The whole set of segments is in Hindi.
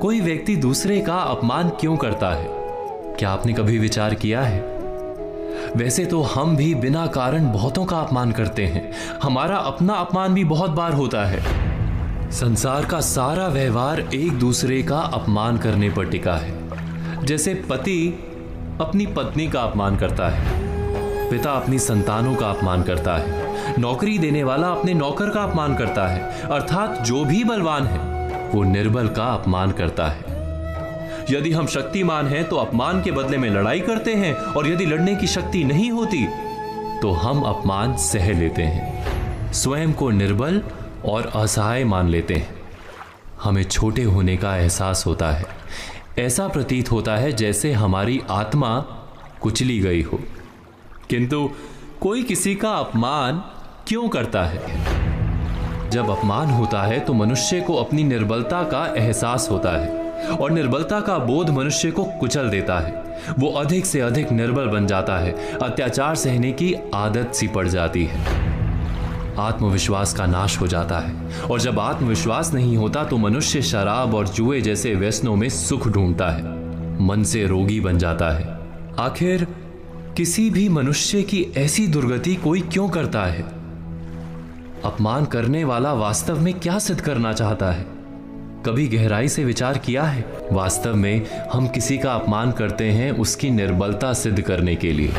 कोई व्यक्ति दूसरे का अपमान क्यों करता है? क्या आपने कभी विचार किया है? वैसे तो हम भी बिना कारण बहुतों का अपमान करते हैं। हमारा अपना अपमान भी बहुत बार होता है। संसार का सारा व्यवहार एक दूसरे का अपमान करने पर टिका है। जैसे पति अपनी पत्नी का अपमान करता है, पिता अपनी संतानों का अपमान करता है, नौकरी देने वाला अपने नौकर का अपमान करता है, अर्थात जो भी बलवान है वो निर्बल का अपमान करता है। यदि हम शक्तिमान हैं तो अपमान के बदले में लड़ाई करते हैं, और यदि लड़ने की शक्ति नहीं होती तो हम अपमान सह लेते हैं, स्वयं को निर्बल और असहाय मान लेते हैं। हमें छोटे होने का एहसास होता है। ऐसा प्रतीत होता है जैसे हमारी आत्मा कुचली गई हो। किंतु कोई किसी का अपमान क्यों करता है? जब अपमान होता है तो मनुष्य को अपनी निर्बलता का एहसास होता है, और निर्बलता का बोध मनुष्य को कुचल देता है। वो अधिक से अधिक निर्बल बन जाता है, अत्याचार सहने की आदत सी पड़ जाती है, आत्मविश्वास का नाश हो जाता है। और जब आत्मविश्वास नहीं होता तो मनुष्य शराब और जुए जैसे व्यसनों में सुख ढूंढता है, मन से रोगी बन जाता है। आखिर किसी भी मनुष्य की ऐसी दुर्गति कोई क्यों करता है? अपमान करने वाला वास्तव में क्या सिद्ध करना चाहता है? कभी गहराई से विचार किया है? वास्तव में हम किसी का अपमान करते हैं उसकी निर्बलता सिद्ध करने के लिए,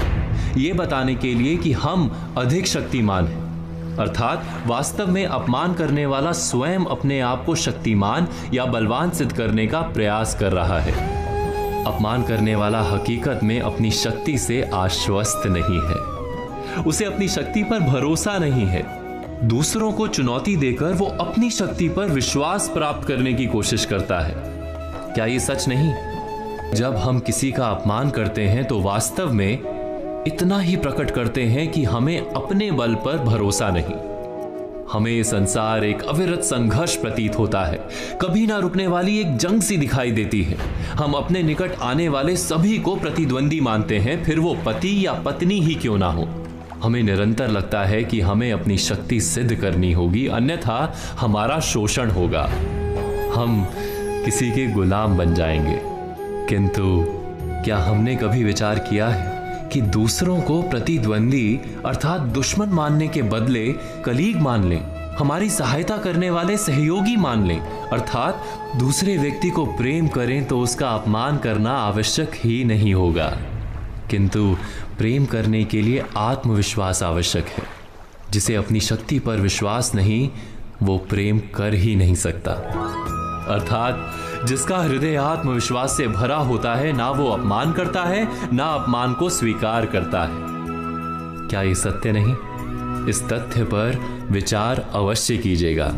ये बताने के लिए कि हम अधिक शक्तिमान हैं। अर्थात वास्तव में अपमान करने वाला स्वयं अपने आप को शक्तिमान या बलवान सिद्ध करने का प्रयास कर रहा है। अपमान करने वाला हकीकत में अपनी शक्ति से आश्वस्त नहीं है, उसे अपनी शक्ति पर भरोसा नहीं है। दूसरों को चुनौती देकर वो अपनी शक्ति पर विश्वास प्राप्त करने की कोशिश करता है। क्या ये सच नहीं? जब हम किसी का अपमान करते हैं तो वास्तव में इतना ही प्रकट करते हैं कि हमें अपने बल पर भरोसा नहीं। हमें ये संसार एक अविरत संघर्ष प्रतीत होता है, कभी ना रुकने वाली एक जंग सी दिखाई देती है। हम अपने निकट आने वाले सभी को प्रतिद्वंदी मानते हैं, फिर वो पति या पत्नी ही क्यों ना हो। हमें निरंतर लगता है कि हमें अपनी शक्ति सिद्ध करनी होगी, अन्यथा हमारा शोषण होगा, हम किसी के गुलाम बन जाएंगे। किंतु क्या हमने कभी विचार किया है कि दूसरों को प्रतिद्वंदी अर्थात दुश्मन मानने के बदले कलीग मान लें, हमारी सहायता करने वाले सहयोगी मान लें, अर्थात दूसरे व्यक्ति को प्रेम करें तो उसका अपमान करना आवश्यक ही नहीं होगा। किंतु प्रेम करने के लिए आत्मविश्वास आवश्यक है। जिसे अपनी शक्ति पर विश्वास नहीं, वो प्रेम कर ही नहीं सकता। अर्थात जिसका हृदय आत्मविश्वास से भरा होता है, ना वो अपमान करता है, ना अपमान को स्वीकार करता है। क्या ये सत्य नहीं? इस तथ्य पर विचार अवश्य कीजिएगा।